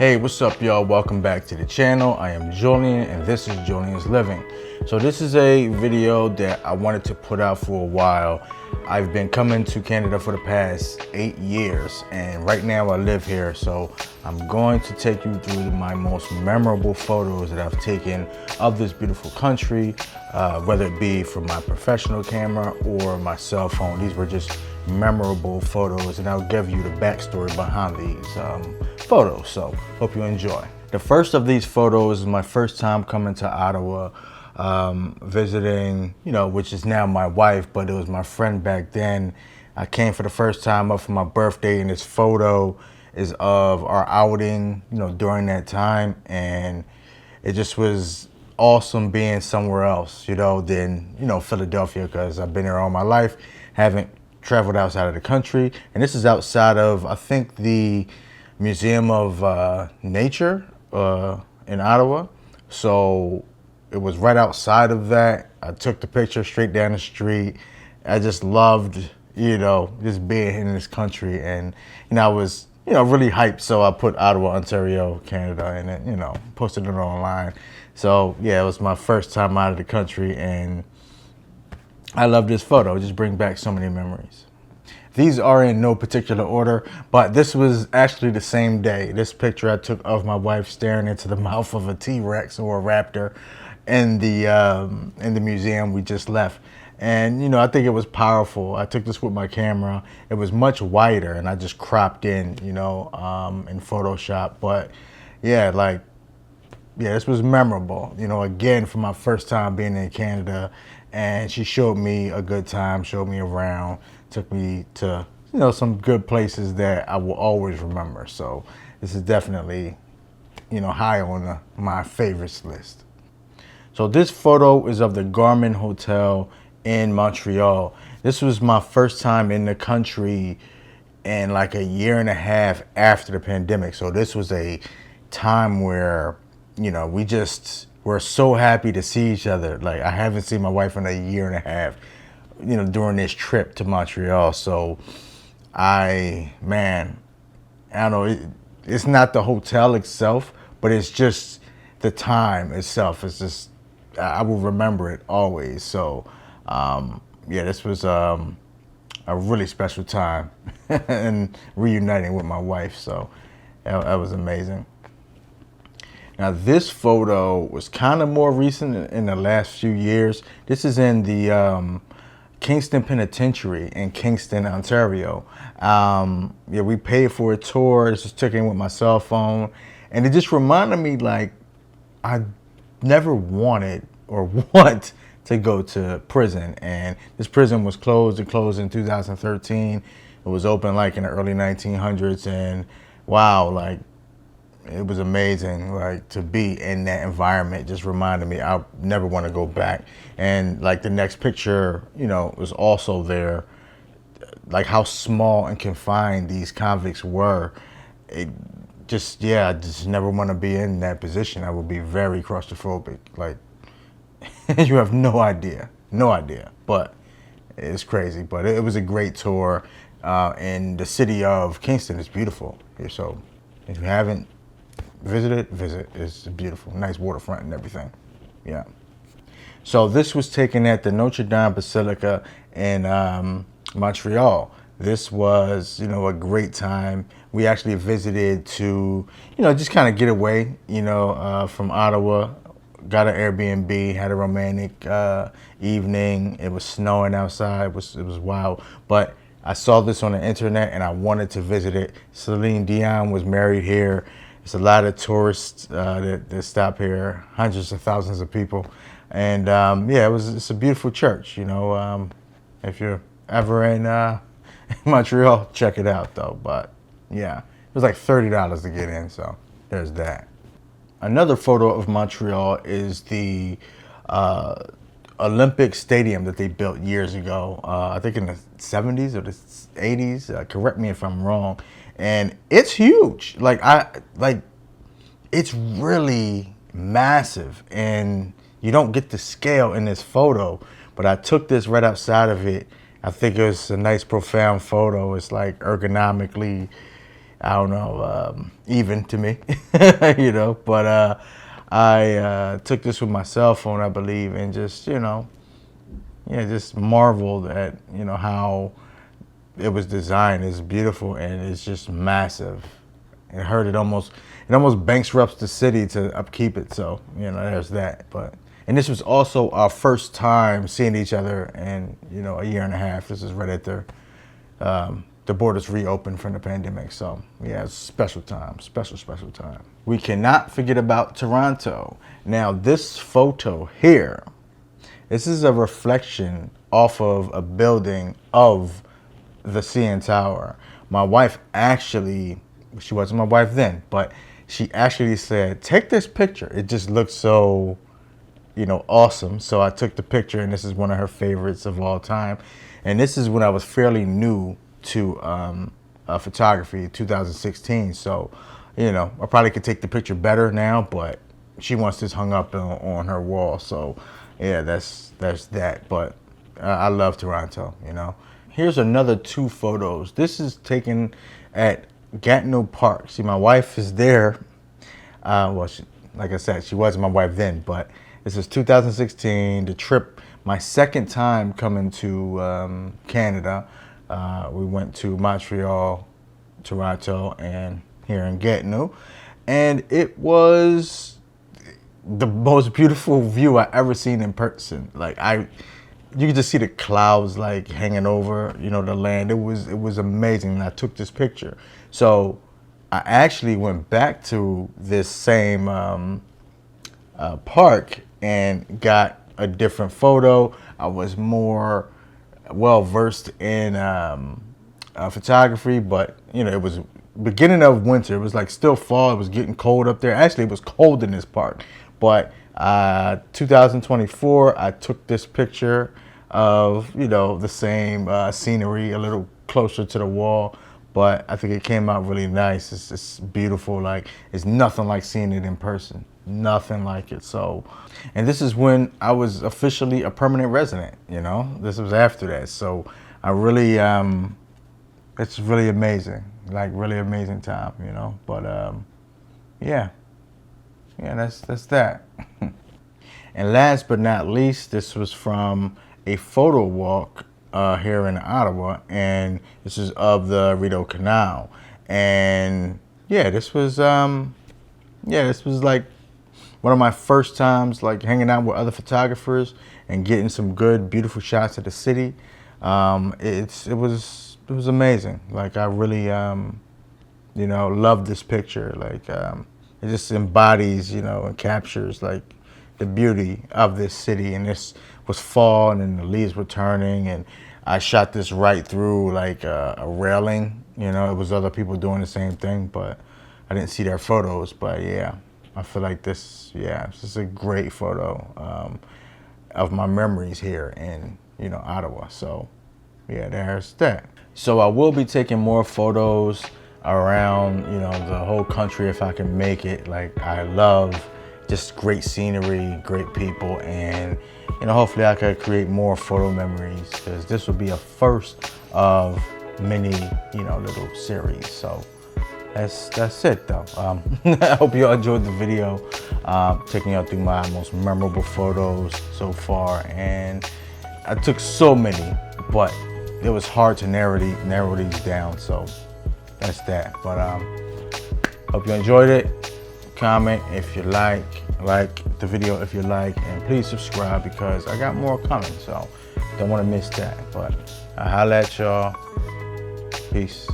Hey, what's up, y'all? Welcome back to the channel. I am Julian and this is Juliansliving. So this is a video that I wanted to put out for a while. I've been coming to Canada for the past 8 years and right now I live here. So I'm going to take you through my most memorable photos that I've taken of this beautiful country, whether it be from my professional camera or my cell phone. These were just memorable photos and I'll give you the backstory behind these photos. So hope you enjoy. The first of these photos is my first time coming to Ottawa, visiting, which is now my wife, but it was my friend back then. I came for the first time up for my birthday, and this photo is of our outing, during that time. And it just was awesome being somewhere else, than, Philadelphia, because I've been here all my life, haven't traveled outside of the country. And this is outside of, I think, the Museum of Nature in Ottawa. So it was right outside of that. I took the picture straight down the street. I just loved, just being in this country. And, I was, really hyped. So I put Ottawa, Ontario, Canada, and it, posted it online. So yeah, it was my first time out of the country. And I love this photo. It just brings back so many memories. These are in no particular order, but this was actually the same day. This picture I took of my wife staring into the mouth of a T-Rex or a raptor in the museum we just left. And, I think it was powerful. I took this with my camera. It was much wider and I just cropped in, in Photoshop. But yeah, this was memorable, again, for my first time being in Canada. And she showed me a good time, showed me around, took me to, some good places that I will always remember. So this is definitely, high on my favorites list. So this photo is of the Garmin Hotel in Montreal. This was my first time in the country in like a year and a half after the pandemic. So this was a time where, we just were so happy to see each other. Like, I haven't seen my wife in a year and a half, during this trip to Montreal. So I don't know, it's not the hotel itself, but it's just the time itself. It's just, I will remember it always. So this was a really special time and reuniting with my wife. So that was amazing. Now this photo was kind of more recent in the last few years. This is in the Kingston Penitentiary in Kingston, Ontario. We paid for a tour. This was taken with my cell phone. And it just reminded me, like, I never wanted or want to go to prison. And this prison was closed. It closed in 2013. It was open like in the early 1900s. And wow, like, it was amazing, like, to be in that environment. Just reminded me I never want to go back. And like the next picture, was also there, like how small and confined these convicts were. I just never want to be in that position. I would be very claustrophobic. Like, you have no idea, but it's crazy. But it was a great tour, and the city of Kingston is beautiful here. So if you haven't visit. It's beautiful, nice waterfront and everything. Yeah. So this was taken at the Notre Dame Basilica in Montreal. This was, a great time. We actually visited to, just kind of get away, from Ottawa. Got an Airbnb, had a romantic evening. It was snowing outside. It was wild. But I saw this on the internet and I wanted to visit it. Celine Dion was married here. It's a lot of tourists that stop here, hundreds of thousands of people. And it's a beautiful church, if you're ever in Montreal, check it out though. But yeah, it was like $30 to get in, so there's that. Another photo of Montreal is the Olympic Stadium that they built years ago, I think in the 70s or the 80s, correct me if I'm wrong. And it's huge. It's really massive, and you don't get the scale in this photo, but I took this right outside of it. I think it was a nice, profound photo. It's like ergonomically, I don't know, even to me, you know. But I took this with my cell phone, I believe, and just, you know, yeah, just marveled at, you know, how it was designed. It's beautiful and it's just massive. It almost bankrupts the city to upkeep it. So, you know, there's that. And this was also our first time seeing each other in, you know, a year and a half. This is right after the borders reopened from the pandemic. So yeah, it's a special time, special time. We cannot forget about Toronto. Now this photo here, this is a reflection off of a building of the CN Tower. My wife actually, she wasn't my wife then, but she actually said, take this picture. It just looked so, you know, awesome. So I took the picture, and this is one of her favorites of all time. And this is when I was fairly new to photography, 2016. So, you know, I probably could take the picture better now, but she wants this hung up on her wall. So yeah, that's that. But I love Toronto, you know. Here's another two photos. This is taken at Gatineau Park. See, my wife is there. Well, like I said, she wasn't my wife then, but this is 2016, the trip, my second time coming to Canada. We went to Montreal, Toronto, and here in Gatineau. And it was the most beautiful view I ever seen in person. Like you could just see the clouds like hanging over, you know, the land. It was amazing. And I took this picture. So I actually went back to this same park and got a different photo. I was more well versed in photography, but you know, it was beginning of winter. It was like still fall. It was getting cold up there. Actually, it was cold in this park. But 2024, I took this picture of, you know, the same scenery, a little closer to the wall. But I think it came out really nice. It's beautiful. Like, it's nothing like seeing it in person. Nothing like it. So, and this is when I was officially a permanent resident, you know. This was after that. So I really, it's really amazing. Like, really amazing time, you know. But yeah, that's that. And last but not least, this was from a photo walk here in Ottawa, and this is of the Rideau Canal. And yeah, this was like one of my first times like hanging out with other photographers and getting some good, beautiful shots of the city. It was amazing. Like, I really you know, love this picture. Like, it just embodies, you know, and captures like the beauty of this city. And this was fall, and then the leaves were turning, and I shot this right through like a railing. You know, it was other people doing the same thing, but I didn't see their photos. But yeah, I feel like this is a great photo of my memories here in, you know, Ottawa. So yeah, there's that. So I will be taking more photos around, you know, the whole country if I can make it. Like, I love just great scenery, great people, and you know, hopefully I could create more photo memories, because this will be a first of many, you know, little series. So that's it though. I hope you all enjoyed the video, taking y'all through my most memorable photos so far. And I took so many, but it was hard to narrow these down. So that's that. But hope you enjoyed it. Comment if you like the video if you like, and please subscribe because I got more coming. So don't want to miss that. But I'll holla at y'all. Peace.